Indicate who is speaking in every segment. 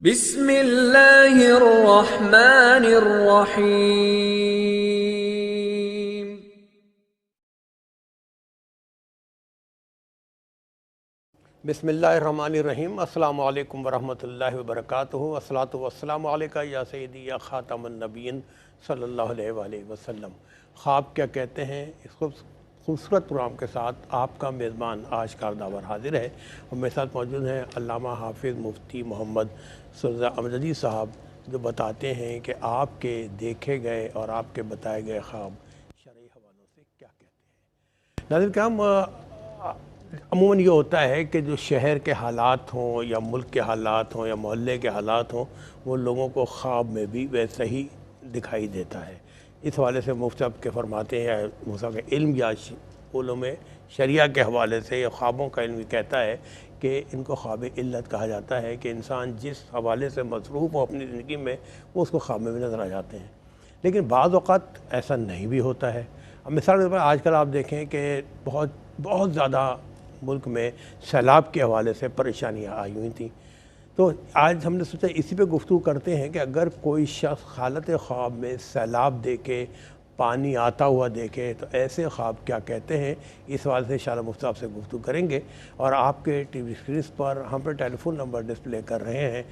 Speaker 1: بسم اللہ الرحمن الرحیم۔
Speaker 2: بسم اللہ الرحمن الرحیم۔ السلام علیکم ورحمۃ اللہ وبرکاتہ۔ والصلاۃ والسلام علیکہ یا سیدی یا خاتم النبیین صلی اللہ علیہ وآلہ وسلم۔ خواب کیا کہتے ہیں، اس خوبصورت پروگرام کے ساتھ آپ کا میزبان آج کارداور حاضر ہے، اور میرے ساتھ موجود ہیں علامہ حافظ مفتی محمد سرزا امجدی صاحب، جو بتاتے ہیں کہ آپ کے دیکھے گئے اور آپ کے بتائے گئے خواب شرعی حوالوں سے کیا کہتے ہیں۔ ناظرین کرام، عموماً یہ ہوتا ہے کہ جو شہر کے حالات ہوں یا ملک کے حالات ہوں یا محلے کے حالات ہوں، وہ لوگوں کو خواب میں بھی ویسے ہی دکھائی دیتا ہے۔ اس حوالے سے مفتی صاحب کے فرماتے ہیں، مفتی صاحب کا علم یا علوم شریعہ کے حوالے سے یا خوابوں کا علم کہتا ہے کہ ان کو خواب علت کہا جاتا ہے، کہ انسان جس حوالے سے مصروف ہو اپنی زندگی میں، وہ اس کو خواب میں بھی نظر آ جاتے ہیں۔ لیکن بعض اوقات ایسا نہیں بھی ہوتا ہے۔ اب مثال کے طور پر آج کل آپ دیکھیں کہ بہت زیادہ ملک میں سیلاب کے حوالے سے پریشانیاں آئی ہوئی تھیں، تو آج ہم نے سوچا اسی پہ گفتگو کرتے ہیں کہ اگر کوئی شخص حالت خواب میں سیلاب دیکھے، پانی آتا ہوا دیکھے، تو ایسے خواب کیا کہتے ہیں۔ اس حوالے سے انشاءاللہ مفتی صاحب سے گفتگو کریں گے، اور آپ کے ٹی وی اسکرینس پر ہم پہ ٹیلی فون نمبر ڈسپلے کر رہے ہیں،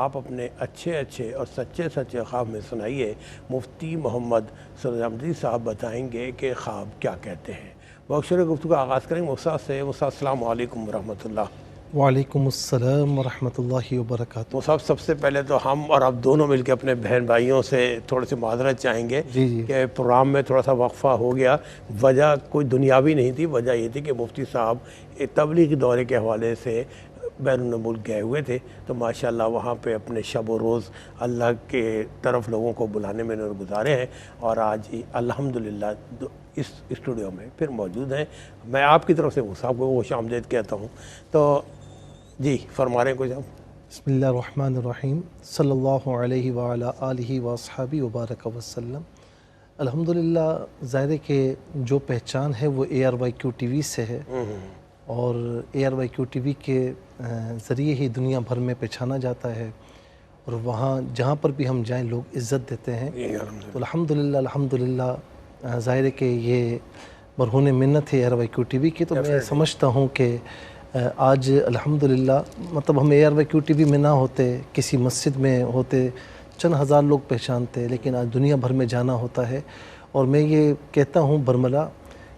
Speaker 2: آپ اپنے اچھے اور سچے خواب میں سنائیے۔ مفتی محمد سرزا امجدی صاحب بتائیں گے کہ خواب کیا کہتے ہیں۔ بہت شکریہ۔ گفتگو کا آغاز کریں گے مفتی صاحب سے۔ مفتی صاحب السلام علیکم ورحمۃ اللہ۔
Speaker 3: وعلیکم السلام ورحمۃ اللہ وبرکاتہ۔
Speaker 2: مفتی صاحب، سب سے پہلے تو ہم اور آپ دونوں مل کے اپنے بہن بھائیوں سے تھوڑی سی معذرت چاہیں گے کہ پروگرام میں تھوڑا سا وقفہ ہو گیا۔ وجہ کوئی دنیاوی نہیں تھی، وجہ یہ تھی کہ مفتی صاحب تبلیغی دورے کے حوالے سے بیرون ملک گئے ہوئے تھے، تو ماشاءاللہ وہاں پہ اپنے شب و روز اللہ کے طرف لوگوں کو بلانے میں انہوں نے گزارے ہیں، اور آج الحمدللہ اس اسٹوڈیو میں پھر موجود ہیں۔ میں آپ کی طرف سے مفتی صاحب کو خوش آمدید کہتا ہوں۔ تو جی فرما رہے ہیں کچھ آپ؟
Speaker 3: بسم اللہ الرحمن الرحیم، صلی اللہ علیہ وعلی آلہ واصحابہ وبارک وسلم۔ الحمدللہ، ظاہر ہے کہ جو پہچان ہے وہ ARYQ TV سے ہے، اور ARYQ TV کے ذریعے ہی دنیا بھر میں پہچانا جاتا ہے، اور وہاں جہاں پر بھی ہم جائیں لوگ عزت دیتے ہیں۔ تو الحمدللہ ظاہر ہے کہ یہ برہون منت ہے ARYQ TV کی۔ تو میں سمجھتا ہوں کہ آج الحمدللہ مطلب ہم ARYQ TV میں نہ ہوتے، کسی مسجد میں ہوتے، چند ہزار لوگ پہچانتے، لیکن آج دنیا بھر میں جانا ہوتا ہے۔ اور میں یہ کہتا ہوں برملا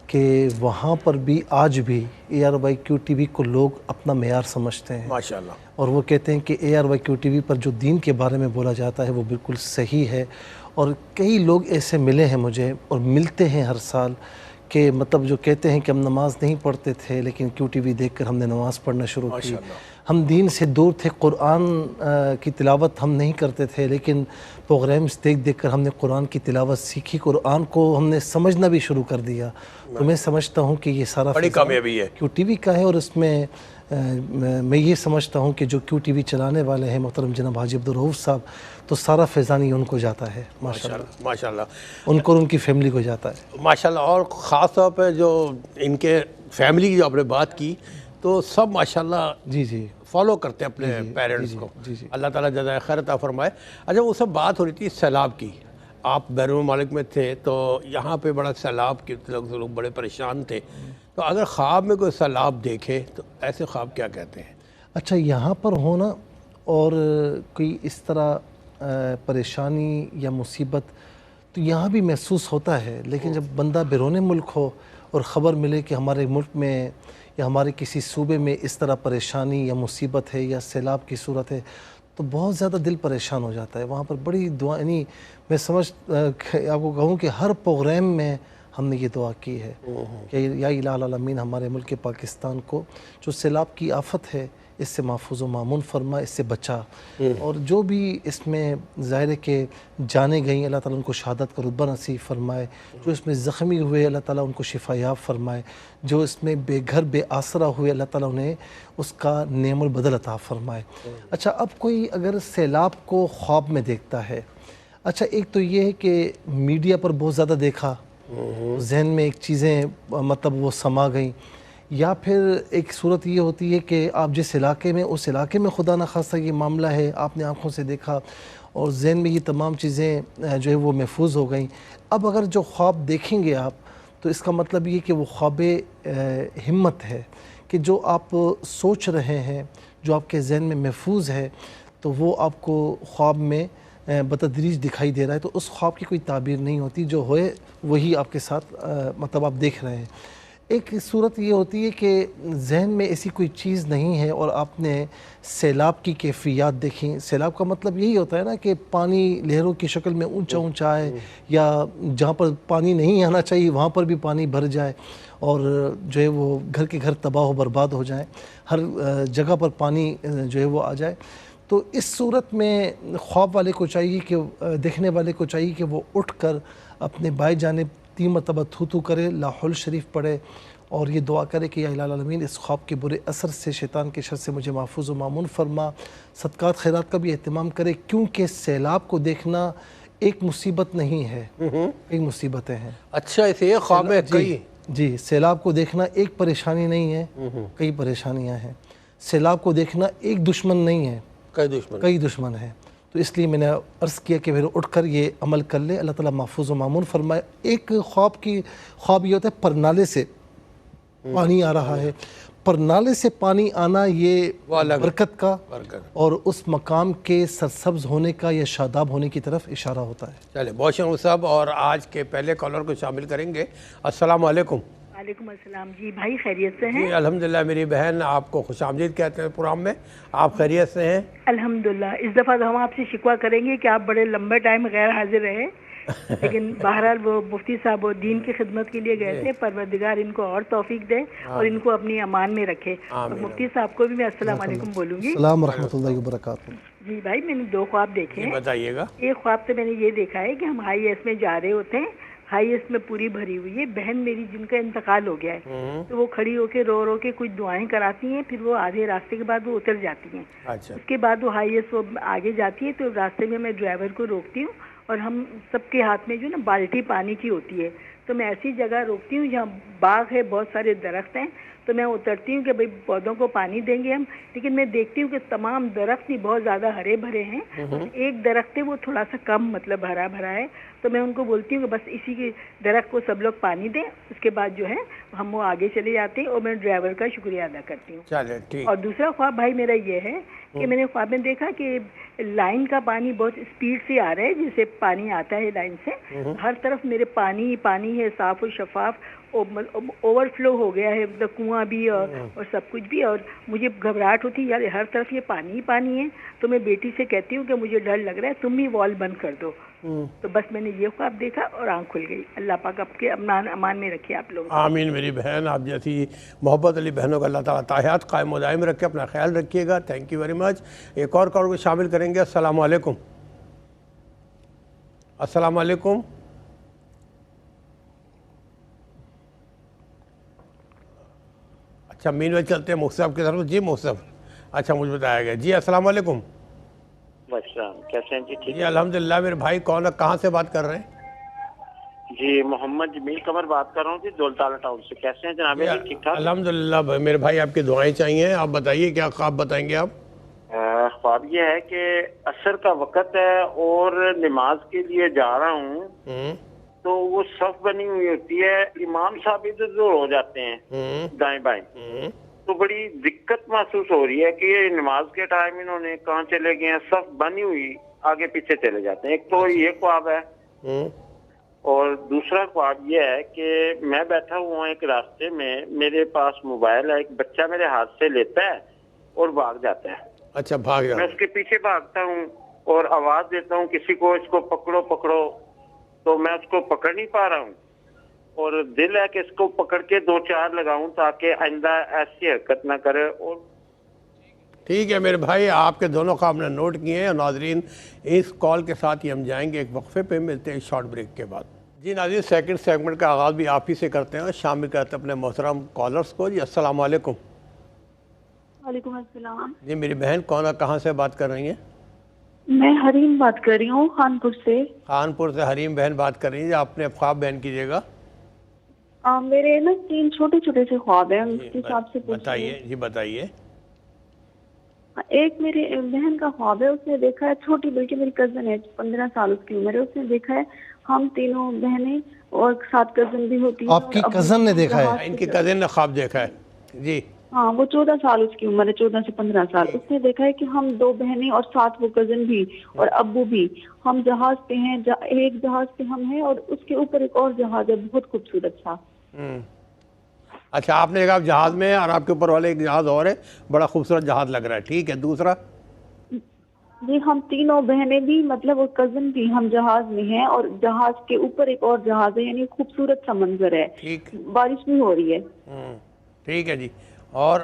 Speaker 3: کہ وہاں پر بھی آج بھی ARYQ TV کو لوگ اپنا معیار سمجھتے ہیں
Speaker 2: ماشاءاللہ،
Speaker 3: اور وہ کہتے ہیں کہ ARYQ TV پر جو دین کے بارے میں بولا جاتا ہے وہ بالکل صحیح ہے۔ اور کئی لوگ ایسے ملے ہیں مجھے اور ملتے ہیں ہر سال، کہ مطلب جو کہتے ہیں کہ ہم نماز نہیں پڑھتے تھے، لیکن QTV دیکھ کر ہم نے نماز پڑھنا شروع کی۔ ہم دین سے دور تھے، قرآن کی تلاوت ہم نہیں کرتے تھے، لیکن پروگرامز دیکھ کر ہم نے قرآن کی تلاوت سیکھی، قرآن کو ہم نے سمجھنا بھی شروع کر دیا۔ تو میں سمجھتا ہوں کہ یہ سارا
Speaker 2: بڑی کامیابی ہے
Speaker 3: QTV کا ہے، اور اس میں میں یہ سمجھتا ہوں کہ جو QTV چلانے والے ہیں محترم جناب حاجی عبدالرؤوف صاحب، تو سارا فیضانی ان کو جاتا ہے
Speaker 2: ماشاءاللہ،
Speaker 3: ان کو اور ان کی فیملی کو جاتا ہے
Speaker 2: ماشاءاللہ۔ اور خاص طور پہ جو ان کے فیملی کی جو آپ نے بات کی، تو سب ماشاءاللہ
Speaker 3: جی
Speaker 2: فالو کرتے ہیں اپنے پیرنٹس کو۔ اللہ تعالیٰ جزائے خیر عطا فرمائے۔ اچھا، وہ سب بات ہو رہی تھی سیلاب کی، آپ بیرون ممالک میں تھے، تو یہاں پہ بڑا سیلاب کے لوگ بڑے پریشان تھے، تو اگر خواب میں کوئی سیلاب دیکھے تو ایسے خواب کیا کہتے ہیں؟
Speaker 3: اچھا، یہاں پر ہونا اور کوئی اس طرح پریشانی یا مصیبت تو یہاں بھی محسوس ہوتا ہے، لیکن جب بندہ بیرون ملک ہو اور خبر ملے کہ ہمارے ملک میں یا ہمارے کسی صوبے میں اس طرح پریشانی یا مصیبت ہے یا سیلاب کی صورت ہے، تو بہت زیادہ دل پریشان ہو جاتا ہے۔ وہاں پر بڑی دعا، یعنی میں آپ کو کہوں کہ ہر پروگرام میں ہم نے یہ دعا کی ہے کہ یا الہ العالمین ہمارے ملک پاکستان کو جو سیلاب کی آفت ہے اس سے محفوظ و مامون فرما، اس سے بچا، اور جو بھی اس میں ظاہر ہے کہ جانے گئیں اللہ تعالیٰ ان کو شہادت کا رتبہ نصیب فرمائے، جو اس میں زخمی ہوئے اللہ تعالیٰ ان کو شفا یاب فرمائے، جو اس میں بے گھر بے آسرا ہوئے اللہ تعالیٰ انہیں اس کا نعم البدل عطا فرمائے۔ اچھا، اب کوئی اگر سیلاب کو خواب میں دیکھتا ہے، اچھا ایک تو یہ ہے کہ میڈیا پر بہت زیادہ دیکھا، ذہن میں ایک چیزیں مطلب وہ سما گئیں، یا پھر ایک صورت یہ ہوتی ہے کہ آپ جس علاقے میں اس علاقے میں خدا نخواستہ یہ معاملہ ہے، آپ نے آنکھوں سے دیکھا اور ذہن میں یہ تمام چیزیں جو ہے وہ محفوظ ہو گئیں. اب اگر جو خواب دیکھیں گے آپ تو اس کا مطلب یہ کہ وہ خواب ہمت ہے کہ جو آپ سوچ رہے ہیں، جو آپ کے ذہن میں محفوظ ہے، تو وہ آپ کو خواب میں بتدریج دکھائی دے رہا ہے. تو اس خواب کی کوئی تعبیر نہیں ہوتی، جو ہوئے وہی آپ کے ساتھ مطلب آپ دیکھ رہے ہیں. ایک صورت یہ ہوتی ہے کہ ذہن میں ایسی کوئی چیز نہیں ہے اور آپ نے سیلاب کی کیفیات دیکھیں. سیلاب کا مطلب یہی ہوتا ہے نا کہ پانی لہروں کی شکل میں اونچا اونچا آئے، یا جہاں پر پانی نہیں آنا چاہیے وہاں پر بھی پانی بھر جائے اور جو ہے وہ گھر کے گھر تباہ و برباد ہو جائیں، ہر جگہ پر پانی جو ہے وہ آ جائے. تو اس صورت میں خواب والے کو چاہیے کہ دیکھنے والے کو چاہیے کہ وہ اٹھ کر اپنے بائیں جانب 3 مرتبہ تھو کرے، لا حول شریف پڑھے اور یہ دعا کرے کہ یا الہ العالمین اس خواب کے برے اثر سے، شیطان کے شر سے مجھے محفوظ و مامون فرما. صدقات خیرات کا بھی اہتمام کرے، کیونکہ سیلاب کو دیکھنا ایک مصیبت نہیں ہے، ایک مصیبتیں ہیں.
Speaker 2: اچھا، اسے ایک خواب میں کئی
Speaker 3: جی سیلاب کو دیکھنا ایک پریشانی نہیں ہے، کئی پریشانیاں ہیں. سیلاب کو دیکھنا ایک دشمن نہیں ہے، کئی دشمن ہیں. تو اس لیے میں نے عرض کیا کہ پھر اٹھ کر یہ عمل کر لے، اللہ تعالیٰ محفوظ و معمون فرمائے. ایک خواب یہ ہوتا ہے پرنالے سے پانی آ رہا ہے. پرنالے سے پانی آنا یہ برکت کا اور اس مقام کے سرسبز ہونے کا یا شاداب ہونے کی طرف اشارہ ہوتا ہے.
Speaker 2: چلے بہت شکریہ صاحب. اور آج کے پہلے کالر کو شامل کریں گے. السلام علیکم.
Speaker 4: وعلیکم السلام. جی بھائی خیریت سے ہیں؟
Speaker 2: جی الحمدللہ. میری بہن آپ کو خوش آمدید کہتے ہیں پروگرام میں. آپ خیریت سے ہیں؟
Speaker 4: الحمدللہ. اس دفعہ تو ہم آپ سے شکوہ کریں گے کہ آپ بڑے لمبے ٹائم غیر حاضر رہے، لیکن بہرحال وہ مفتی صاحب وہ دین کی خدمت کے لیے گئے تھے. پروردگار ان کو اور توفیق دے اور ان کو اپنی امان میں رکھے. اور مفتی صاحب کو بھی میں السلام علیکم بولوں گی.
Speaker 3: السلام ورحمۃ اللہ وبرکاتہ.
Speaker 4: جی بھائی میں نے 2 خواب دیکھے ہیں.
Speaker 2: بتائیے گا.
Speaker 4: ایک خواب سے میں نے یہ دیکھا ہے کہ ہم ہائی ایس میں جا رہے ہوتے ہیں، ہائی ایس میں پوری بھری ہوئی ہے. بہن میری جن کا انتقال ہو گیا ہے تو وہ کھڑی ہو کے رو کے کچھ دعائیں کراتی ہیں، پھر وہ آدھے راستے کے بعد وہ اتر جاتی ہیں. اس کے بعد وہ ہائی ایس وہ آگے جاتی ہے تو راستے میں ڈرائیور کو روکتی ہوں اور ہم سب کے ہاتھ میں جو نا بالٹی پانی کی ہوتی ہے، تو میں ایسی جگہ روکتی ہوں جہاں باغ ہے، بہت سارے درخت ہیں. تو میں اترتی ہوں کہ بھئی پودوں کو پانی دیں گے ہم، لیکن میں دیکھتی ہوں کہ تمام درخت ہی بہت زیادہ ہرے بھرے ہیں. ایک درخت ہے وہ تھوڑا سا کم مطلب ہرا بھرا ہے. تو میں ان کو بولتی ہوں کہ بس اسی کے درخت کو سب لوگ پانی دیں. اس کے بعد جو ہے ہم وہ آگے چلے جاتے ہیں اور میں ڈرائیور کا شکریہ ادا کرتی ہوں. اور دوسرا خواب بھائی میرا یہ ہے کہ میں نے خواب میں دیکھا کہ لائن کا پانی بہت اسپیڈ سے آ رہا ہے، جیسے پانی آتا ہے لائن سے، ہر طرف میرے پانی پانی ہے، صاف و شفاف، اوور فلو ہو گیا ہے، کنواں بھی اور سب کچھ بھی. اور مجھے گھبراہٹ ہوتی ہے یار ہر طرف یہ پانی ہی پانی ہے. تو میں بیٹی سے کہتی ہوں کہ مجھے ڈر لگ رہا ہے، تم بھی وال بند کر دو. تو بس میں نے یہ خواب دیکھا اور آنکھ کھل گئی. اللہ پاک آپ کے امان میں رکھے آپ لوگ.
Speaker 2: آمین. میری بہن آپ جیسی محبت علی بہنوں کا اللہ تعالیٰ تاحیات قائم و دائم رکھے. اپنا خیال رکھیے گا. Thank you very much. ایک اور کال کو شامل کریں گے. السلام علیکم. السلام علیکم. اچھا مین ویج چلتے ہیں مصطفیٰ کی طرف. جی مصطفیٰ. اچھا مجھے بتایا گیا. جی السلام علیکم.
Speaker 5: السلام. کیسے ہیں جی؟ ٹھیک.
Speaker 2: جی الحمدللہ. میرے بھائی کون ہے، کہاں سے بات کر رہے ہیں؟
Speaker 5: جی محمد جمیل قمر بات کر رہا ہوں جی، دولتالہ ٹاؤن سے. کیسے ہیں جناب؟ ٹھیک ٹھاک
Speaker 2: الحمدللہ. میرے بھائی آپ کی دعائیں چاہیے. آپ بتائیے کیا خواب بتائیں گے آپ؟
Speaker 5: خواب یہ ہے کہ عصر کا وقت ہے اور نماز کے لیے جا رہا ہوں تو وہ صف بنی ہوئی ہوتی ہے، امام صاحب ادھر ادھر ہو جاتے ہیں دائیں بائیں. تو بڑی دقت محسوس ہو رہی ہے کہ یہ نماز کے ٹائم انہوں نے کہاں چلے گئے ہیں، صف بنی ہوئی آگے پیچھے چلے جاتے ہیں. ایک تو یہ خواب ہے. اور دوسرا خواب یہ ہے کہ میں بیٹھا ہوا ہوں ایک راستے میں، میرے پاس موبائل ہے، ایک بچہ میرے ہاتھ سے لیتا ہے اور بھاگ جاتا ہے.
Speaker 2: اچھا بھاگ جاتا ہے.
Speaker 5: میں اس کے پیچھے بھاگتا ہوں اور آواز دیتا ہوں کسی کو، اس کو پکڑو پکڑو. تو میں اس کو پکڑ نہیں پا رہا ہوں اور دل ہے کہ اس کو پکڑ کے 2-4 لگاؤں تاکہ آئندہ ایسی حرکت نہ کرے. اور
Speaker 2: ٹھیک ہے میرے بھائی، آپ کے دونوں خواب نے نوٹ کیے ہیں. اور ناظرین اس کال کے ساتھ ہی ہم جائیں گے ایک وقفے پہ. ملتے ہیں شارٹ بریک کے بعد. جی ناظرین، سیکنڈ سیگمنٹ کا آغاز بھی آپ ہی سے کرتے ہیں اور شامل کرتے ہیں اپنے محترم کالرز کو. جی السلام علیکم.
Speaker 6: وعلیکم السلام.
Speaker 2: جی میری بہن کون ہے، کہاں سے بات کر رہی ہیں؟
Speaker 6: میں حریم بات کر رہی ہوں خانپور سے.
Speaker 2: خانپور سے حریم بہن بات کر رہی ہیں. آپ اپنے خواب بیان کیجیے گا.
Speaker 6: میرے نا 3 چھوٹے چھوٹے سے خواب ہیں، اس کے حساب سے
Speaker 2: بتائیے جی بتائیے.
Speaker 6: ایک میری بہن کا خواب ہے، اس نے دیکھا ہے، چھوٹی بلکہ میری کزن ہے، 15 سال اس کی عمر ہے، اس نے دیکھا ہے ہم تینوں بہنیں اور 7 کزن بھی ہوتی ہیں.
Speaker 3: آپ کی کزن نے دیکھا ہے؟
Speaker 2: ان کی کزن نے خواب دیکھا ہے جی.
Speaker 6: ہاں، وہ 14 سال اس کی عمر ہے، 14 سے 15 سال. اس نے دیکھا ہے کہ ہم 2 بہنیں اور 7 وہ کزن بھی اور ابو بھی، ہم جہاز پہ ہیں، ایک جہاز پہ ہم ہیں اور اس کے اوپر ایک اور جہاز ہے، بہت خوبصورت تھا.
Speaker 2: اچھا، آپ نے دیکھا آپ جہاز میں ہیں اور آپ کے اوپر والے ایک جہاز اور ہے، بڑا خوبصورت جہاز لگ رہا ہے. ٹھیک ہے، دوسرا؟
Speaker 6: جی، ہم تینوں بہنیں بھی مطلب وہ کزن بھی ہم جہاز میں ہیں اور جہاز کے اوپر ایک اور جہاز ہے، یعنی خوبصورت سا منظر ہے.
Speaker 2: ٹھیک،
Speaker 6: بارش بھی ہو رہی ہے.
Speaker 2: ٹھیک ہے جی. اور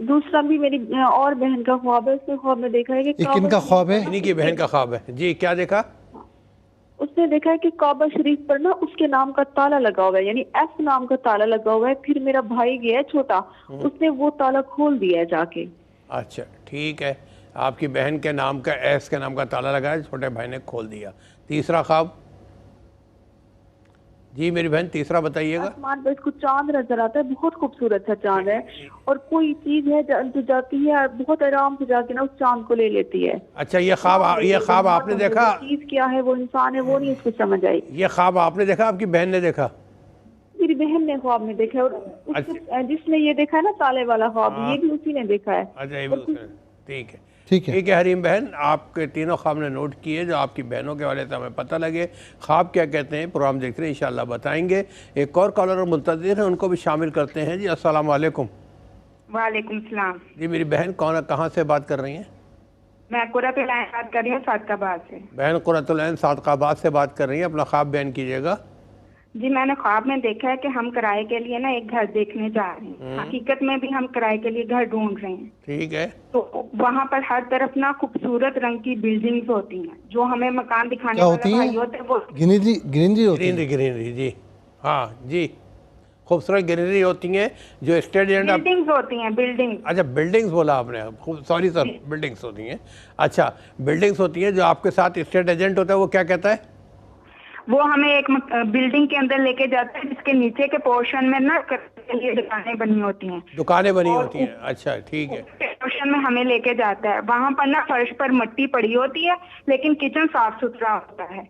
Speaker 6: دوسرا بھی میری اور بہن کا خواب ہے. اس نے خواب میں دیکھا ہے کہ
Speaker 3: یہ کن کا خواب ہے؟
Speaker 2: انہی کی بہن کا خواب ہے جی. کیا دیکھا؟
Speaker 6: اس نے دیکھا ہے کہ کعبہ شریف پر نا اس کے نام کا تالا لگا ہوا ہے، یعنی ایس نام کا تالا لگا ہوا ہے. پھر میرا بھائی گیا ہے چھوٹا، اس نے وہ تالا کھول دیا ہے جا کے.
Speaker 2: اچھا ٹھیک ہے، آپ کی بہن کے نام کا ایس کے نام کا تالا لگا ہے، چھوٹے بھائی نے کھول دیا. تیسرا خواب جی میری بہن، تیسرا بتائیے گا.
Speaker 6: آسمان پہ اس کو چاند نظر آتا ہے، بہت خوبصورت سا چاند ہے، اور کوئی چیز ہے جو جاتی ہے بہت آرام سے جا کے نا اس چاند کو لے لیتی ہے.
Speaker 2: اچھا، یہ خواب آپ نے دیکھا؟
Speaker 6: وہ چیز کیا ہے، وہ انسان ہے، وہ نہیں اس کو سمجھ آئی.
Speaker 2: یہ خواب آپ نے دیکھا، آپ کی بہن نے دیکھا؟
Speaker 6: میری بہن نے خواب میں دیکھا ہے، اور جس نے یہ دیکھا ہے نا تالے والا خواب، یہ بھی اسی نے دیکھا ہے.
Speaker 2: اچھا، یہ بھی اس نے. ٹھیک ہے
Speaker 3: ٹھیک ہے.
Speaker 2: ٹھیک ہے حریم بہن، آپ کے تینوں خواب نے نوٹ کیے جو آپ کی بہنوں کے والے سے ہمیں پتہ لگے. خواب کیا کہتے ہیں پروگرام دیکھتے ہیں، انشاءاللہ بتائیں گے. ایک اور کالر اور منتظر ہیں، ان کو بھی شامل کرتے ہیں. جی السلام علیکم.
Speaker 7: وعلیکم السلام.
Speaker 2: جی میری بہن کہاں سے بات کر رہی ہیں؟
Speaker 7: میں قرۃ العین بات کر رہی ہوں، صادق آباد سے.
Speaker 2: بہن قرۃ العین صادق آباد سے بات کر رہی ہیں، اپنا خواب بیان کیجیے گا.
Speaker 7: جی، میں نے خواب میں دیکھا ہے کہ ہم کرائے کے لیے نا ایک گھر دیکھنے جا رہے ہیں. حقیقت میں بھی ہم کرائے کے لیے گھر ڈھونڈ رہے ہیں.
Speaker 2: ٹھیک ہے.
Speaker 7: تو وہاں پر ہر طرف نا خوبصورت رنگ کی بلڈنگز ہوتی ہیں، جو ہمیں مکان دکھانے
Speaker 3: کیا
Speaker 7: والا
Speaker 3: ہوتی
Speaker 7: بھائی
Speaker 3: ہیں؟
Speaker 7: ہوتے ہیں وہ
Speaker 3: گرینری ہوتی ہے.
Speaker 2: گرینری جی. ہاں جی، خوبصورت گرینری ہوتی ہیں جو اسٹیٹ ایجنٹ.
Speaker 7: بلڈنگز ہوتی ہیں، بلڈنگ.
Speaker 2: اچھا بلڈنگز بولا آپ نے، سوری سر، بلڈنگز ہوتی ہیں. اچھا بلڈنگز ہوتی ہیں. جو آپ کے ساتھ اسٹیٹ ایجنٹ ہوتا ہے وہ کیا کہتا ہے؟
Speaker 7: وہ ہمیں ایک بلڈنگ کے اندر لے کے جاتا ہے جس کے نیچے کے پورشن میں نا دکانیں بنی ہوتی ہیں.
Speaker 2: دکانیں بنی ہوتی ہیں. اچھا ٹھیک ہے.
Speaker 7: پورشن میں ہمیں لے کے جاتا ہے. وہاں پر نا فرش پر مٹی پڑی ہوتی ہے، لیکن کچن صاف ستھرا ہوتا ہے.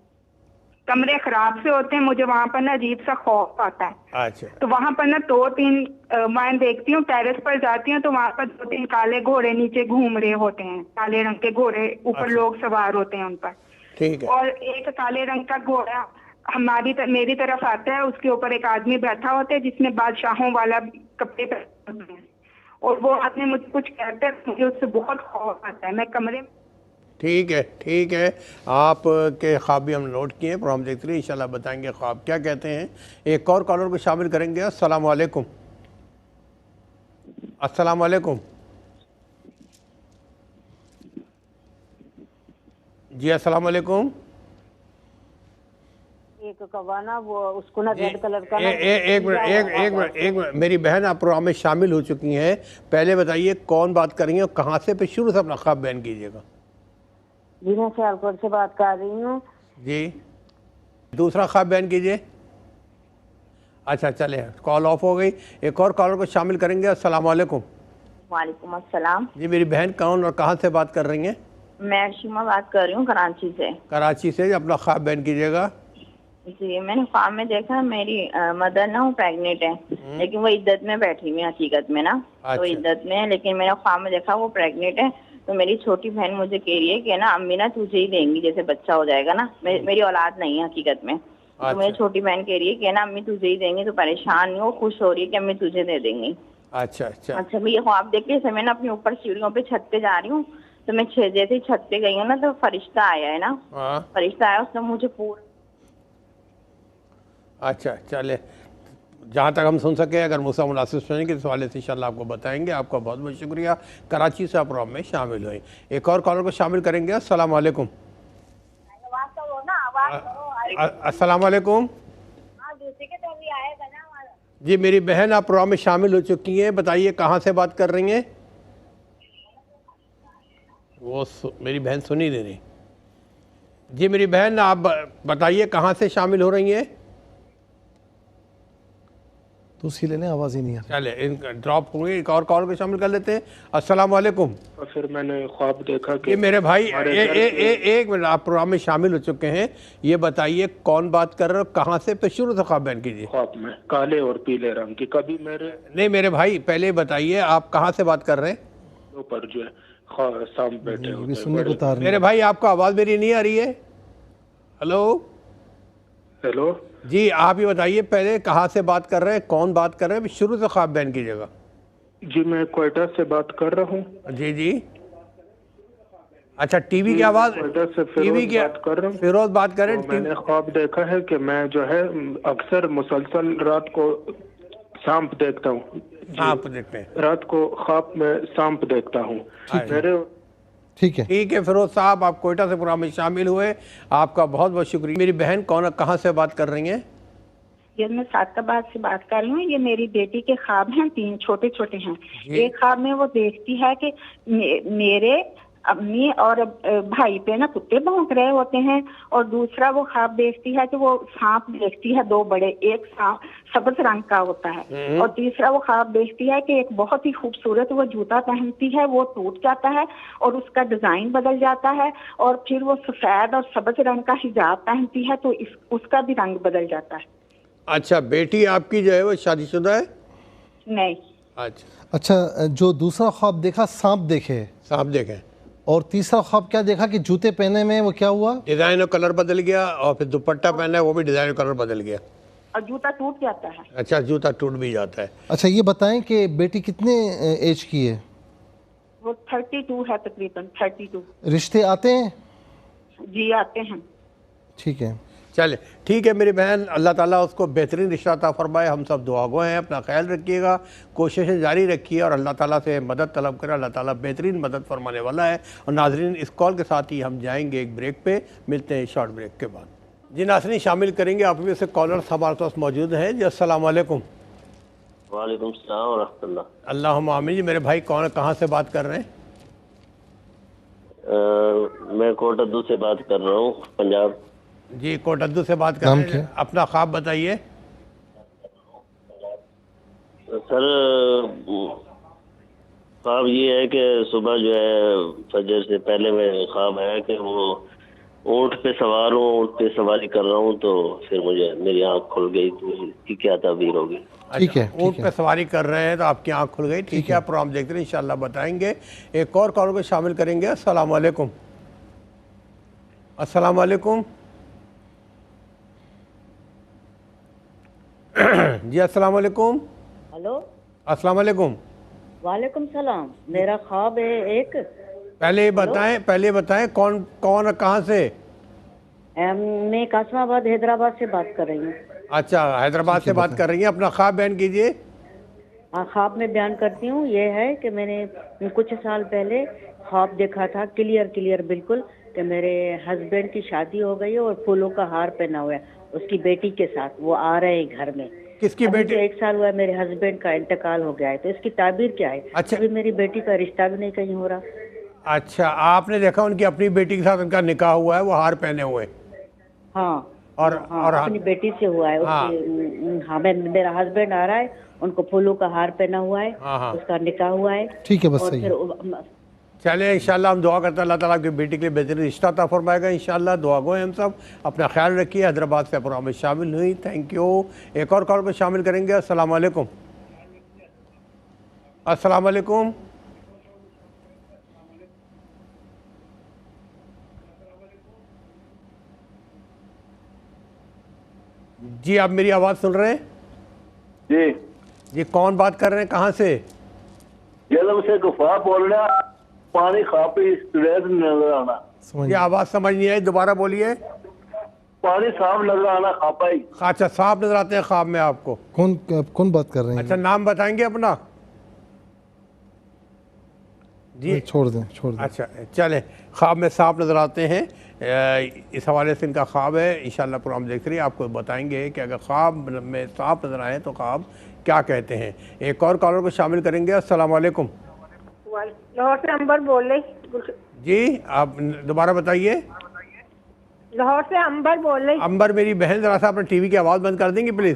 Speaker 7: کمرے خراب سے ہوتے ہیں. مجھے وہاں پر نا عجیب سا خوف آتا ہے.
Speaker 2: اچھا.
Speaker 7: تو وہاں پر نا 2-3 میں دیکھتی ہوں، ٹیرس پر جاتی ہوں تو وہاں پر 2-3 کالے گھوڑے نیچے گھوم رہے ہوتے ہیں. کالے رنگ کے گھوڑے، اوپر لوگ سوار ہوتے ہیں ان پر.
Speaker 2: ٹھیک ہے.
Speaker 7: اور ایک کالے رنگ کا گھوڑا میری طرف آتا ہے، اس کے اوپر ایک آدمی بیٹھا ہوتا ہے جس نے بادشاہوں والا کپڑے پہنے ہوتے ہیں، اور وہ آدمی مجھے کچھ کہتا ہے، مجھے اس سے بہت خوف آتا ہے. میں کمرے میں.
Speaker 2: ٹھیک ہے ٹھیک ہے، آپ کے خواب بھی ہم نوٹ کیے ہیں، پروگرام دیکھتے رہیے، انشاءاللہ بتائیں گے خواب کیا کہتے ہیں. ایک اور کالر کو شامل کریں گے. السلام علیکم. السلام علیکم. جی السلام علیکم.
Speaker 8: ایک کوانا وہ اس کو نا ریڈ کلر کا
Speaker 2: ایک منٹ میری بہن، آپ پروگرام میں شامل ہو چکی ہیں. پہلے بتائیے کون بات کر رہی ہیں اور کہاں سے، پھر شروع سے اپنا خواب بیان کیجیے گا.
Speaker 8: جی میں سیالکوٹ سے بات کر رہی ہوں.
Speaker 2: جی دوسرا خواب بیان کیجیے. اچھا چلے، کال آف ہو گئی. ایک اور کالر کو شامل کریں گے. السلام علیکم.
Speaker 8: وعلیکم السلام.
Speaker 2: جی میری بہن کون اور کہاں سے بات کر رہی ہیں؟
Speaker 8: میں شیما بات کر رہی ہوں کراچی سے.
Speaker 2: کراچی سے. اپنا خواب بیان کیجیے گا.
Speaker 8: جی میں نے خواب میں دیکھا میری مدر نا وہ پریگنیٹ ہے، لیکن وہ عدت میں بیٹھی ہوئی حقیقت میں نا، تو عدت میں ہے، لیکن میں نے خواب میں دیکھا وہ پریگنیٹ ہے. تو میری چھوٹی بہن مجھے کہہ رہی ہے کہ نا امی نا تجھے ہی دیں گی جیسے بچہ ہو جائے گا نا. میری اولاد نہیں ہے حقیقت میں. تو میری چھوٹی بہن کہہ رہی ہے کہ نا امی تجھے ہی دیں گی. تو پریشان نہیں ہو، خوش ہو رہی ہے کہ امی تجھے دے دیں گی.
Speaker 2: اچھا اچھا
Speaker 8: اچھا. میں یہ خواب دیکھ کے میں نا اپنے اوپر سیڑھیوں پہ چھت پہ جا رہی ہوں، تو میں جیسے چھت پہ گئی ہوں نا تو فرشتہ آیا ہے نا، فرشتہ آیا، اس نے مجھے پورا.
Speaker 2: اچھا چلے، جہاں تک ہم سن سکے، اگر موسیٰ مناسب سنیں گے اس حوالے سے انشاءاللہ آپ کو بتائیں گے. آپ کا بہت بہت شکریہ، کراچی سے آپ پروگرام میں شامل ہوئیں. ایک اور کالر کو شامل کریں گے. السلام علیکم. السلام علیکم. جی میری بہن، آپ پروگرام میں شامل ہو چکی ہیں، بتائیے کہاں سے بات کر رہی ہیں؟ وہ میری بہن سنی دے رہی. جی میری بہن، آپ بتائیے کہاں سے شامل ہو رہی ہیں؟
Speaker 3: تو اسی لے لیں, آواز ہی نہیں آ رہی.
Speaker 2: چلے ڈراپ ہوئے, ایک اور کال کو شامل کر لیتے ہیں. السلام علیکم.
Speaker 9: پھر میں نے خواب دیکھا کہ
Speaker 2: یہ میرے بھائی ایک منٹ, آپ پروگرام میں شامل ہو چکے ہیں, یہ بتائیے کون بات کر رہے ہو, کہاں سے؟ پہ شروع سے خواب بیان کیجیے.
Speaker 9: خواب میں کالے اور پیلے رنگ کی, کبھی
Speaker 2: نہیں میرے بھائی پہلے بتائیے آپ کہاں سے بات کر رہے ہیں؟
Speaker 9: اوپر جو ہے سام بیٹھے
Speaker 3: یہ بھی سننے کو تار
Speaker 2: میرے بھائی آپ کو آواز میری نہیں آ رہی ہے؟
Speaker 9: ہیلو
Speaker 2: جی آپ یہ بتائیے پہلے کہاں سے بات کر رہے ہیں, کون بات کر رہے ہیں, شروع سے خواب بیان کیجیے گا.
Speaker 9: جی میں کوئٹہ سے بات کر رہا ہوں.
Speaker 2: جی جی اچھا, ٹی وی کی آواز,
Speaker 9: کوئٹہ سے
Speaker 2: ٹی وی کی
Speaker 9: بات کر رہا ہوں.
Speaker 2: فیروز بات کر رہے ہیں.
Speaker 9: میں نے خواب دیکھا ہے کہ میں جو ہے اکثر مسلسل رات کو سانپ دیکھتا ہوں.
Speaker 2: آپ دیکھتے ہیں
Speaker 9: رات کو خواب میں سانپ دیکھتا ہوں. میرے
Speaker 3: ٹھیک ہے.
Speaker 2: ٹھیک ہے فیروز صاحب, آپ کوئٹہ سے پروگرام میں شامل ہوئے, آپ کا بہت بہت شکریہ. میری بہن کہاں سے بات کر رہی ہیں؟
Speaker 7: یہ میں سعدآباد سے بات کر رہی ہوں. یہ میری بیٹی کے خواب ہیں, 3 چھوٹے چھوٹے ہیں. ایک خواب میں وہ دیکھتی ہے کہ میرے امی اور بھائی پہ نا کتے بھونک رہے ہوتے ہیں, اور دوسرا وہ خواب دیکھتی ہے کہ وہ سانپ دیکھتی ہے 2 بڑے, ایک سانپ سبز رنگ کا ہوتا ہے, اور تیسرا وہ خواب دیکھتی ہے کہ ایک بہت ہی خوبصورت وہ جوتا پہنتی ہے, وہ ٹوٹ جاتا ہے اور اس کا ڈیزائن بدل جاتا ہے, اور پھر وہ سفید اور سبز رنگ کا حجاب پہنتی ہے تو اس کا بھی رنگ بدل جاتا ہے.
Speaker 2: اچھا, بیٹی آپ کی جو ہے وہ شادی شدہ ہے؟
Speaker 7: نہیں.
Speaker 3: اچھا, جو دوسرا خواب دیکھا سانپ دیکھے,
Speaker 2: سانپ دیکھیں,
Speaker 3: اور تیسرا خواب کیا دیکھا کہ جوتے پہنے میں وہ کیا ہوا؟
Speaker 2: ڈیزائن اور کلر بدل گیا, اور پھر دوپٹہ پہنا ہے وہ بھی ڈیزائن اور کلر بدل گیا,
Speaker 7: اور جوتا ٹوٹ جاتا ہے.
Speaker 2: اچھا جوتا ٹوٹ بھی جاتا ہے.
Speaker 3: اچھا یہ بتائیں کہ بیٹی کتنے ایج کی ہے؟
Speaker 7: وہ 32 ہے تقریباً 32.
Speaker 3: رشتے آتے ہیں؟
Speaker 7: جی آتے ہیں.
Speaker 3: ٹھیک ہے,
Speaker 2: چلے ٹھیک ہے میری بہن, اللہ تعالیٰ اس کو بہترین رشتہ عطا فرمائے. ہم سب دعا گو ہیں, اپنا خیال رکھیے گا, کوششیں جاری رکھیے, اور اللہ تعالیٰ سے مدد طلب کریں. اللہ تعالیٰ بہترین مدد فرمانے والا ہے. اور ناظرین اس کال کے ساتھ ہی ہم جائیں گے ایک بریک پہ, ملتے ہیں شارٹ بریک کے بعد. جی ناظرین شامل کریں گے, آپ میں سے کالرز ہمارے پاس موجود ہیں. جی السلام علیکم.
Speaker 10: وعلیکم السلام ورحمۃ اللہ.
Speaker 2: اللہم آمین. جی میرے بھائی کہاں سے بات کر رہے ہیں؟
Speaker 10: میں کوٹدو سے بات کر رہا ہوں, پنجاب.
Speaker 2: جی کوٹدو سے بات کر رہے ہیں, اپنا خواب بتائیے.
Speaker 10: سر خواب یہ ہے کہ صبح جو ہے فجر سے پہلے میں خواب ہے کہ وہ اونٹ پہ سوار ہوں, اونٹ پہ سواری کر رہا ہوں, تو پھر مجھے میری آنکھ کھل گئی, تو اس کی کیا تعبیر ہوگی؟
Speaker 3: ٹھیک ہے,
Speaker 2: اونٹ پہ سواری کر رہے ہیں تو آپ کی آنکھ کھل گئی. ٹھیک ہے, آپ پروگرام دیکھتے ہیں, انشاءاللہ بتائیں گے. ایک اور کال کو شامل کریں گے. السلام علیکم. السلام علیکم. جی السلام علیکم.
Speaker 11: ہلو
Speaker 2: السلام علیکم.
Speaker 11: وعلیکم السلام. میرا خواب ہے ایک.
Speaker 2: پہلے بتائیں کون کہاں سے؟
Speaker 11: میں قاسم آباد حیدرآباد سے بات کر رہی ہوں.
Speaker 2: اچھا حیدرآباد سے بات کر رہی ہیں, اپنا خواب بیان کیجئے.
Speaker 11: ہاں خواب میں بیان کرتی ہوں. یہ ہے کہ میں نے کچھ سال پہلے خواب دیکھا تھا, کلیئر بالکل, کہ میرے ہسبینڈ کی شادی ہو گئی ہے اور پھولوں کا ہار پہنا ہوا ہے اس کی بیٹی کے ساتھ. وہ آ رہے ہیں گھر میں.
Speaker 2: کس کی بیٹی؟
Speaker 11: 1 سال ہوا ہے میرے ہسبینڈ کا انتقال ہو گیا ہے, تو اس کی تعبیر کیا ہے؟ ابھی میری بیٹی کا رشتہ بھی نہیں کہیں ہو رہا.
Speaker 2: اچھا, آپ نے دیکھا ان کی اپنی بیٹی کے ساتھ ان کا نکاح ہوا ہے, وہ ہار پہنے ہوئے؟
Speaker 11: ہاں,
Speaker 2: اور
Speaker 11: اپنی بیٹی سے ہوا ہے. ہاں میرا ہسبینڈ آ رہا ہے, ان کو پھولوں کا ہار پہنا ہوا ہے, اس کا نکاح ہوا ہے.
Speaker 3: ٹھیک ہے, بس صحیح ہے.
Speaker 2: چلیں انشاءاللہ ہم دعا کرتے ہیں اللہ تعالیٰ کی بیٹی کے لیے بہترین رشتہ عطا فرمائے گا انشاءاللہ. دعا گو ہیں ہم سب, اپنا خیال رکھیے. حیدرآباد سے پروگرام میں شامل ہوئی, تھینک یو. ایک اور کال پہ شامل کریں گے. السلام علیکم. السلام علیکم. جی آپ میری آواز سن رہے ہیں؟ جی کون بات کر رہے ہیں, کہاں سے؟
Speaker 10: سے گفا بول رہا, پانی خواب پہ نظر آنا.
Speaker 2: یہ آواز سمجھ نہیں آئی, دوبارہ بولیے.
Speaker 10: پانی صاف نظر آنا خواب پہ.
Speaker 2: اچھا صاف نظر آتے ہیں خواب میں آپ کو.
Speaker 3: کون بات کر رہے ہیں؟
Speaker 2: اچھا نام بتائیں گے اپنا؟ جی
Speaker 3: چھوڑ دیں.
Speaker 2: اچھا چلیں, خواب میں صاف نظر آتے ہیں, اس حوالے سے ان کا خواب ہے. انشاءاللہ پروگرام دیکھ رہی آپ کو بتائیں گے کہ اگر خواب میں صاف نظر آئے تو خواب کیا کہتے ہیں. ایک اور کالر کو شامل کریں گے. السلام علیکم.
Speaker 12: لاہور سے امبر بول رہی.
Speaker 2: جی آپ دوبارہ بتائیے.
Speaker 12: لاہور سے امبر بول رہی.
Speaker 2: امبر میری بہن, ذرا سا اپنے ٹی وی کی آواز بند کر دیں گی پلیز.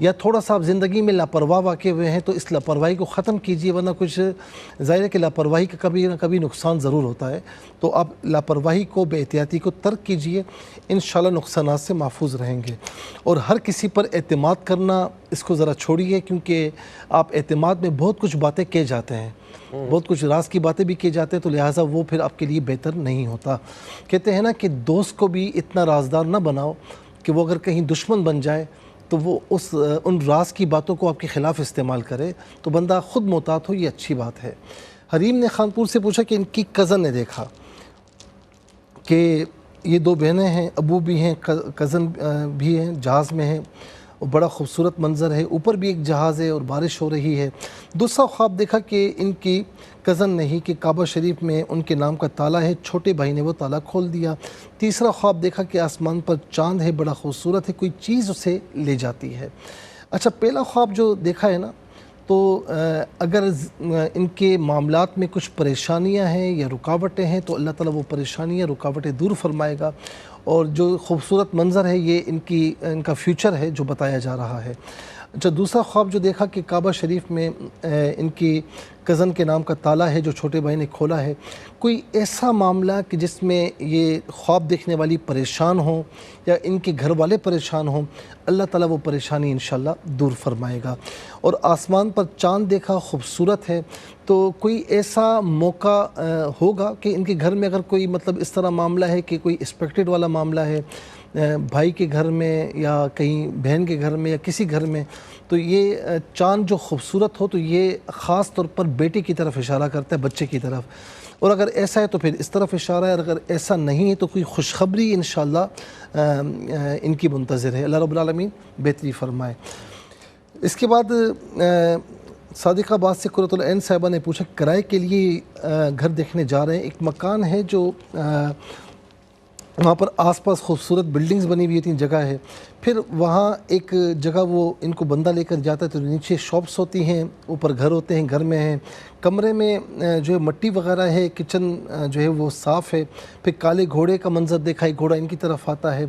Speaker 3: یا تھوڑا سا آپ زندگی میں لاپرواہ واقع ہوئے ہیں تو اس لاپرواہی کو ختم کیجئے، ورنہ کچھ ظاہر ہے کہ لاپرواہی کا کبھی نہ کبھی نقصان ضرور ہوتا ہے، تو آپ لاپرواہی کو، بے احتیاطی کو ترک کیجئے، انشاءاللہ نقصانات سے محفوظ رہیں گے۔ اور ہر کسی پر اعتماد کرنا اس کو ذرا چھوڑیے، کیونکہ آپ اعتماد میں بہت کچھ باتیں کہے جاتے ہیں، بہت کچھ راز کی باتیں بھی کیے جاتے ہیں، تو لہٰذا وہ پھر آپ کے لیے بہتر نہیں ہوتا۔ کہتے ہیں نا کہ دوست کو بھی اتنا رازدار نہ بناؤ کہ وہ اگر کہیں دشمن بن جائے تو وہ ان راز کی باتوں کو آپ کے خلاف استعمال کرے، تو بندہ خود محتاط ہو، یہ اچھی بات ہے۔ حریم نے خانپور سے پوچھا کہ ان کی کزن نے دیکھا کہ یہ دو بہنیں ہیں، ابو بھی ہیں، کزن بھی ہیں، جہاز میں ہیں، اور بڑا خوبصورت منظر ہے، اوپر بھی ایک جہاز ہے اور بارش ہو رہی ہے۔ دوسرا خواب دیکھا کہ ان کی کزن نے ہی کہ کعبہ شریف میں ان کے نام کا تالا ہے، چھوٹے بھائی نے وہ تالا کھول دیا۔ تیسرا خواب دیکھا کہ آسمان پر چاند ہے، بڑا خوبصورت ہے، کوئی چیز اسے لے جاتی ہے۔ اچھا، پہلا خواب جو دیکھا ہے نا، تو اگر ان کے معاملات میں کچھ پریشانیاں ہیں یا رکاوٹیں ہیں تو اللہ تعالیٰ وہ پریشانیاں، رکاوٹیں دور فرمائے گا، اور جو خوبصورت منظر ہے یہ ان کا فیوچر ہے جو بتایا جا رہا ہے۔ اچھا، دوسرا خواب جو دیکھا کہ کعبہ شریف میں ان کی کزن کے نام کا تالا ہے جو چھوٹے بھائی نے کھولا ہے، کوئی ایسا معاملہ کہ جس میں یہ خواب دیکھنے والی پریشان ہوں یا ان کے گھر والے پریشان ہوں، اللہ تعالیٰ وہ پریشانی انشاءاللہ دور فرمائے گا۔ اور آسمان پر چاند دیکھا، خوبصورت ہے، تو کوئی ایسا موقع ہوگا کہ ان کے گھر میں اگر کوئی مطلب اس طرح معاملہ ہے کہ کوئی ایکسپیکٹڈ والا معاملہ ہے بھائی کے گھر میں یا کہیں بہن کے گھر میں یا کسی گھر میں، تو یہ چاند جو خوبصورت ہو تو یہ خاص طور پر بیٹی کی طرف اشارہ کرتا ہے، بچے کی طرف، اور اگر ایسا ہے تو پھر اس طرف اشارہ ہے، اور اگر ایسا نہیں ہے تو کوئی خوشخبری انشاءاللہ ان کی منتظر ہے۔ اللہ رب العالمین بہتری فرمائے۔ اس کے بعد صادق آباد سے قرۃ العین صاحبہ نے پوچھا کرائے کے لیے گھر دیکھنے جا رہے ہیں، ایک مکان ہے جو وہاں پر آس پاس خوبصورت بلڈنگز بنی ہوئی ہوتی ہیں، جگہ ہے، پھر وہاں ایک جگہ وہ ان کو بندہ لے کر جاتا ہے تو نیچے شاپس ہوتی ہیں، اوپر گھر ہوتے ہیں، گھر میں ہیں، کمرے میں جو ہے مٹی وغیرہ ہے، کچن جو ہے وہ صاف ہے، پھر کالے گھوڑے کا منظر دیکھا ہے، گھوڑا ان کی طرف آتا ہے۔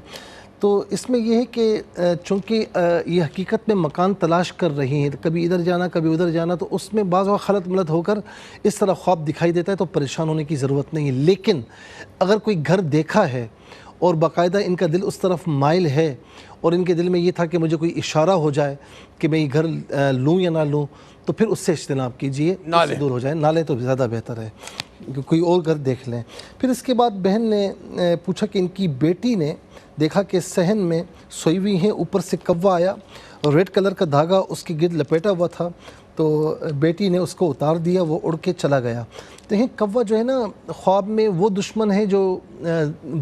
Speaker 3: تو اس میں یہ ہے کہ چونکہ یہ حقیقت میں مکان تلاش کر رہی ہیں، کبھی ادھر جانا کبھی ادھر جانا، تو اس میں بعض وقت خلط ملط ہو کر اس طرح خواب دکھائی دیتا ہے، تو پریشان ہونے کی ضرورت نہیں ہے۔ لیکن اگر کوئی گھر دیکھا ہے اور باقاعدہ ان کا دل اس طرف مائل ہے اور ان کے دل میں یہ تھا کہ مجھے کوئی اشارہ ہو جائے کہ میں یہ گھر لوں یا نہ لوں، تو پھر اس سے اجتناب کیجئے، اس سے دور ہو جائیں، نہ لیں تو زیادہ بہتر ہے کہ کوئی اور گھر دیکھ لیں۔ پھر اس کے بعد بہن نے پوچھا کہ ان کی بیٹی نے دیکھا کہ صحن میں سوئی ہوئی ہیں، اوپر سے کوا آیا اور ریڈ کلر کا دھاگا اس کے گرد لپیٹا ہوا تھا، تو بیٹی نے اس کو اتار دیا، وہ اڑ کے چلا گیا۔ دیکھیں، کوا جو ہے نا خواب میں وہ دشمن ہے جو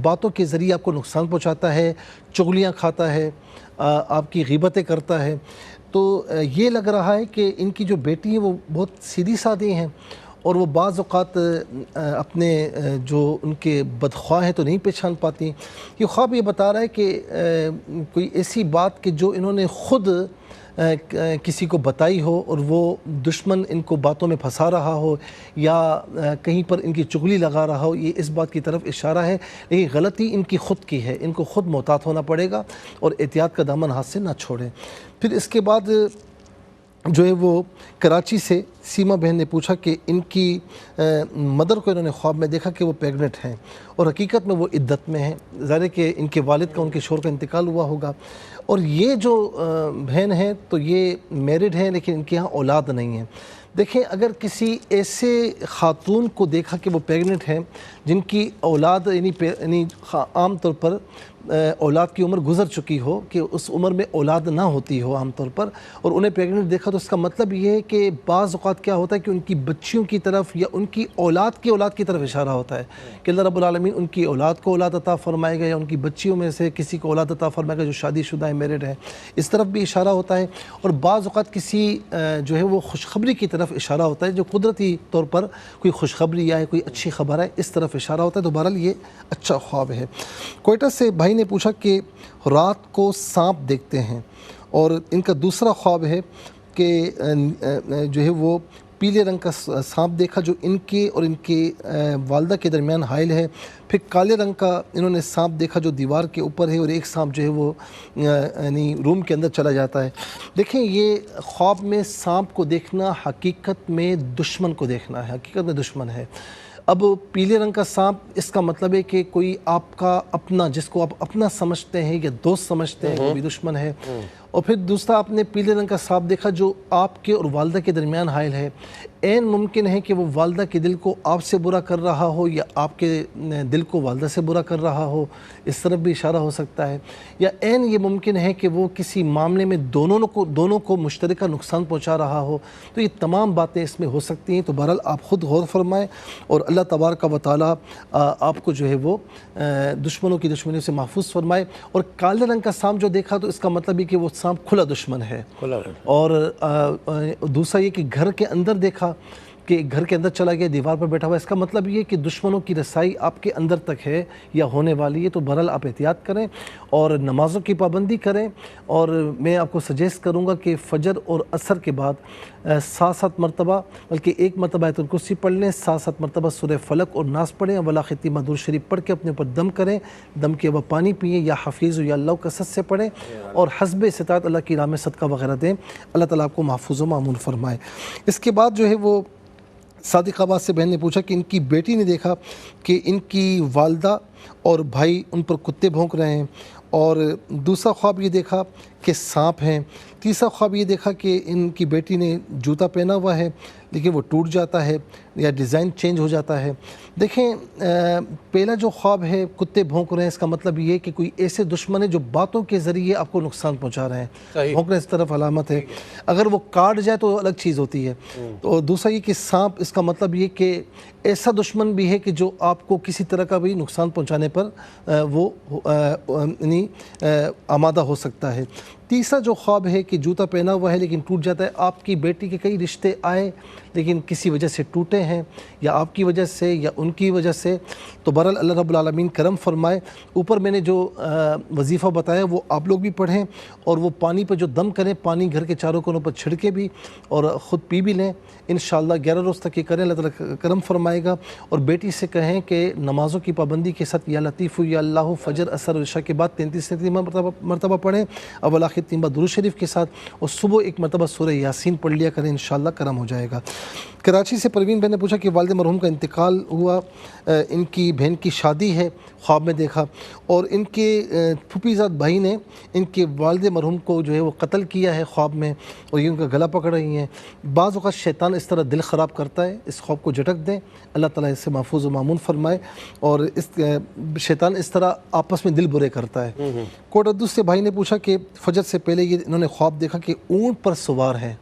Speaker 3: باتوں کے ذریعے آپ کو نقصان پہنچاتا ہے، چغلیاں کھاتا ہے، آپ کی غیبتیں کرتا ہے۔ تو یہ لگ رہا ہے کہ ان کی جو بیٹی ہے وہ بہت سیدھی سادھی ہیں، اور وہ بعض اوقات اپنے جو ان کے بدخواہ ہیں تو نہیں پہچان پاتی۔ یہ خواب یہ بتا رہا ہے کہ کوئی ایسی بات کہ جو انہوں نے خود کسی کو بتائی ہو اور وہ دشمن ان کو باتوں میں پھنسا رہا ہو یا کہیں پر ان کی چغلی لگا رہا ہو، یہ اس بات کی طرف اشارہ ہے، لیکن غلطی ان کی خود کی ہے، ان کو خود محتاط ہونا پڑے گا اور احتیاط کا دامن ہاتھ سے نہ چھوڑیں۔ پھر اس کے بعد جو ہے وہ کراچی سے سیما بہن نے پوچھا کہ ان کی مدر کو انہوں نے خواب میں دیکھا کہ وہ پیگنٹ ہیں اور حقیقت میں وہ عدت میں ہیں، ظاہر ہے کہ ان کے والد کا، ان کے شوہر کا انتقال ہوا ہوگا، اور یہ جو بہن ہیں تو یہ میرڈ ہیں لیکن ان کے ہاں اولاد نہیں ہے۔ دیکھیں، اگر کسی ایسے خاتون کو دیکھا کہ وہ پیگنٹ ہیں جن کی اولاد یعنی عام طور پر اولاد کی عمر گزر چکی ہو، کہ اس عمر میں اولاد نہ ہوتی ہو عام طور پر، اور انہیں پیگنٹ دیکھا، تو اس کا مطلب یہ ہے کہ بعض اوقات کیا ہوتا ہے کہ ان کی بچیوں کی طرف یا ان کی اولاد کی طرف اشارہ ہوتا ہے کہ اللہ رب العالمین ان کی اولاد کو اولاد عطا فرمائے گا یا ان کی بچیوں میں سے کسی کو اولاد عطا فرمائے گا جو شادی شدہ ہے، میرڈ ہے، اس طرف بھی اشارہ ہوتا ہے۔ اور بعض اوقات کسی جو ہے وہ خوشخبری کی طرف اشارہ ہوتا ہے، جو قدرتی طور پر کوئی خوشخبری یا کوئی اچھی خبر ہے، اس طرف اشارہ ہوتا ہے، تو بہرحال یہ اچھا خواب ہے۔ کوئٹہ سے بھائی نے پوچھا کہ رات کو سانپ دیکھتے ہیں، اور ان کا دوسرا خواب ہے کہ جو ہے وہ پیلے رنگ کا سانپ دیکھا جو ان کے اور ان کے والدہ کے درمیان حائل ہے، پھر کالے رنگ کا انہوں نے سانپ دیکھا جو دیوار کے اوپر ہے، اور ایک سانپ جو ہے وہ یعنی روم کے اندر چلا جاتا ہے۔ دیکھیں یہ خواب میں سانپ کو دیکھنا حقیقت میں دشمن کو دیکھنا ہے، حقیقت میں دشمن ہے۔ اب پیلے رنگ کا سانپ اس کا مطلب ہے کہ کوئی آپ کا اپنا، جس کو آپ اپنا سمجھتے ہیں یا دوست سمجھتے ہیں، وہ بھی دشمن ہے۔ اور پھر دوسرا آپ نے پیلے رنگ کا سانپ دیکھا جو آپ کے اور والدہ کے درمیان حائل ہے۔ عین ممکن ہے کہ وہ والدہ کے دل کو آپ سے برا کر رہا ہو یا آپ کے دل کو والدہ سے برا کر رہا ہو، اس طرف بھی اشارہ ہو سکتا ہے، یا عین یہ ممکن ہے کہ وہ کسی معاملے میں دونوں کو مشترکہ نقصان پہنچا رہا ہو۔ تو یہ تمام باتیں اس میں ہو سکتی ہیں۔ تو بہرحال آپ خود غور فرمائیں اور اللہ تبارک و تعالیٰ آپ کو جو ہے وہ دشمنوں کی دشمنیوں سے محفوظ فرمائے۔ اور کالے رنگ کا سانپ جو دیکھا تو اس کا مطلب ہے کہ وہ سانپ کھلا دشمن ہے۔ اور دوسرا یہ کہ گھر کے اندر دیکھا کہ گھر کے اندر چلا گیا، دیوار پر بیٹھا ہوا، اس کا مطلب یہ کہ دشمنوں کی رسائی آپ کے اندر تک ہے یا ہونے والی ہے۔ تو بہرحال آپ احتیاط کریں اور نمازوں کی پابندی کریں، اور میں آپ کو سجیسٹ کروں گا کہ فجر اور عصر کے بعد 7 مرتبہ، بلکہ 1 مرتبہ آیت الکرسی پڑھ لیں، 7 مرتبہ سورہ فلق اور ناس پڑھیں، ولا ختیمہ درود شریف پڑھ کے اپنے اوپر دم کریں، دم کے بعد پانی پئیں یا حفیظ یا اللہ کثرت سے پڑھیں، اور حسب استطاعت اللہ کی راہ میں صدقہ وغیرہ دیں۔ اللہ تعالیٰ آپ کو محفوظ و مامون فرمائے۔ اس کے بعد جو ہے وہ صادق آباد سے بہن نے پوچھا کہ ان کی بیٹی نے دیکھا کہ ان کی والدہ اور بھائی ان پر کتے بھونک رہے ہیں، اور دوسرا خواب یہ دیکھا کہ سانپ ہیں، تیسرا خواب یہ دیکھا کہ ان کی بیٹی نے جوتا پہنا ہوا ہے لیکن وہ ٹوٹ جاتا ہے یا ڈیزائن چینج ہو جاتا ہے۔ دیکھیں پہلا جو خواب ہے کتے بھونک رہے ہیں، اس کا مطلب یہ ہے کہ کوئی ایسے دشمن ہے جو باتوں کے ذریعے آپ کو نقصان پہنچا رہے ہیں، بھونک رہے اس طرف علامت ہے۔ اگر وہ کاٹ جائے تو الگ چیز ہوتی ہے۔ تو دوسرا یہ کہ سانپ، اس کا مطلب یہ کہ ایسا دشمن بھی ہے کہ جو آپ کو کسی طرح کا بھی نقصان پہنچانے پر وہ آمادہ ہو سکتا ہے۔ تیسرا جو خواب ہے کہ جوتا پہنا ہوا ہے لیکن ٹوٹ جاتا ہے، آپ کی بیٹی کے کئی رشتے آئے لیکن کسی وجہ سے ٹوٹے ہیں، یا آپ کی وجہ سے یا ان کی وجہ سے۔ تو بہرحال اللہ رب العالمین کرم فرمائے۔ اوپر میں نے جو وظیفہ بتایا وہ آپ لوگ بھی پڑھیں، اور وہ پانی پہ جو دم کریں، پانی گھر کے چاروں کونوں پر چھڑکے بھی اور خود پی بھی لیں، انشاءاللہ 11 روز تک یہ کریں، اللہ تعالیٰ کرم فرمائے گا۔ اور بیٹی سے کہیں کہ نمازوں کی پابندی کے ساتھ یا لطیف یا اللہ فجر عصر عشاء کے بعد 33 مرتبہ پڑھیں، اولا ختیمہ درود شریف کے ساتھ، اور صبح 1 مرتبہ سورہ یاسین پڑھ لیا کریں، انشاءاللہ کرم ہو جائے گا۔ کراچی سے پروین بہن نے پوچھا کہ والد مرحوم کا انتقال ہوا، ان کی بہن کی شادی ہے، خواب میں دیکھا، اور ان کے پھوپھی زاد بھائی نے ان کے والد مرحوم کو جو ہے وہ قتل کیا ہے خواب میں، اور یہ ان کا گلا پکڑ رہی ہیں۔ بعض اوقات شیطان اس طرح دل خراب کرتا ہے، اس خواب کو جھٹک دیں، اللہ تعالیٰ اس سے محفوظ و مامون فرمائے۔ اور اس شیطان اس طرح آپس میں دل برے کرتا ہے۔ کوٹ ادو سے بھائی نے پوچھا کہ فجر سے پہلے یہ انہوں نے خواب دیکھا کہ اونٹ پر سوار ہیں۔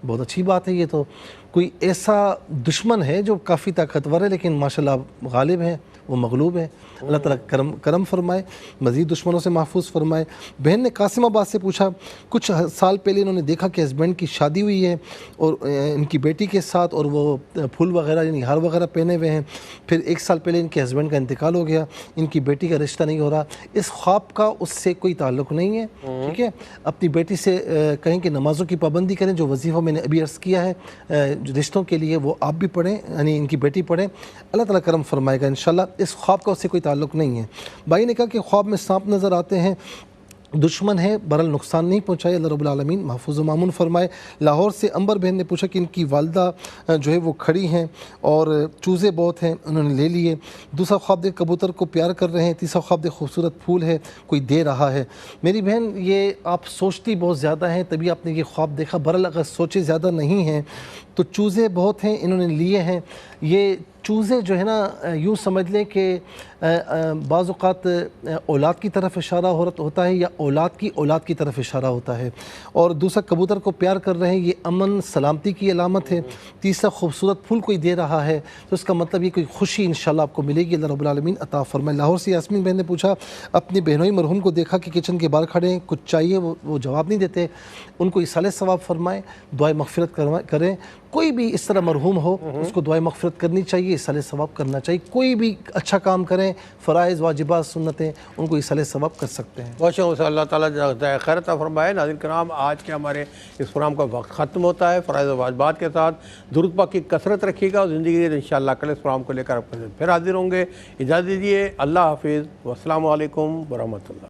Speaker 3: بہت اچھی بات ہے، یہ تو کوئی ایسا دشمن ہے جو کافی طاقتور ہے لیکن ماشاءاللہ غالب ہے، وہ مغلوب ہے۔ اللہ تعالیٰ کرم فرمائے، مزید دشمنوں سے محفوظ فرمائے۔ بہن نے قاسم آباد سے پوچھا کچھ سال پہلے انہوں نے دیکھا کہ ہسبینڈ کی شادی ہوئی ہے اور ان کی بیٹی کے ساتھ، اور وہ پھول وغیرہ یعنی ہار وغیرہ پہنے ہوئے ہیں، پھر 1 سال پہلے ان کے ہسبینڈ کا انتقال ہو گیا، ان کی بیٹی کا رشتہ نہیں ہو رہا۔ اس خواب کا اس سے کوئی تعلق نہیں ہے، ٹھیک ہے؟ اپنی بیٹی سے کہیں کہ نمازوں کی پابندی کریں، جو وظیفہ میں نے ابھی عرض کیا ہے رشتوں کے لیے وہ آپ بھی پڑھیں، یعنی ان کی بیٹی پڑھیں، اللہ تعالیٰ کرم فرمائے گا انشاءاللہ۔ اس خواب کا اس سے کوئی تعلق نہیں ہے۔ بھائی نے کہا کہ خواب میں سانپ نظر آتے ہیں، دشمن ہے، بہرحال نقصان نہیں پہنچائے، اللہ رب العالمین محفوظ و مامون فرمائے۔ لاہور سے امبر بہن نے پوچھا کہ ان کی والدہ جو ہے وہ کھڑی ہیں اور چوزے بہت ہیں، انہوں نے لے لیے۔ دوسرا خواب دیکھ کبوتر کو پیار کر رہے ہیں۔ تیسرا خواب دیکھ خوبصورت پھول ہے، کوئی دے رہا ہے۔ میری بہن یہ آپ سوچتی بہت زیادہ ہیں تبھی آپ نے یہ خواب دیکھا، بہرحال اگر سوچے زیادہ نہیں ہیں تو چوزے بہت ہیں، انہوں نے لیے ہیں۔ یہ چوزے جو ہے نا یوں سمجھ لیں کہ بعض اوقات اولاد کی طرف اشارہ ہوتا ہے یا اولاد کی طرف اشارہ ہوتا ہے۔ اور دوسرا کبوتر کو پیار کر رہے ہیں، یہ امن سلامتی کی علامت ہے۔ تیسرا خوبصورت پھول کوئی دے رہا ہے تو اس کا مطلب یہ کوئی خوشی انشاءاللہ آپ کو ملے گی، اللہ رب العالمین عطا فرمائے۔ لاہور سے یاسمین بہن نے پوچھا اپنی بہنوئی مرحوم کو دیکھا کہ کچن کے باہر کھڑے ہیں، کچھ چاہیے وہ جواب نہیں دیتے، ان کو ایصال ثواب فرمائیں، دعائے مغفرت کریں، کوئی بھی اس طرح مرحوم ہو اس کو دعائے مغفرت کرنی چاہیے، ایصال ثواب کرنا چاہیے. کوئی بھی اچھا کام کریں، فرائض، واجبات، سنتیں، ان کو ایصال ثواب کر سکتے ہیں.
Speaker 2: بہت شکریہ. اللہ تعالیٰ جزائے خیر عطا فرمائے. ناظرین کرام، آج کے ہمارے اس پروگرام کا وقت ختم ہوتا ہے. فرائض و واجبات کے ساتھ درود پاک کی کثرت رکھیے گا اور زندگی انشاءاللہ کل اس پروگرام کو لے کر آپ کے پھر حاضر ہوں گے. اجازت دیجیے. اللہ حافظ. والسلام علیکم ورحمۃ اللہ.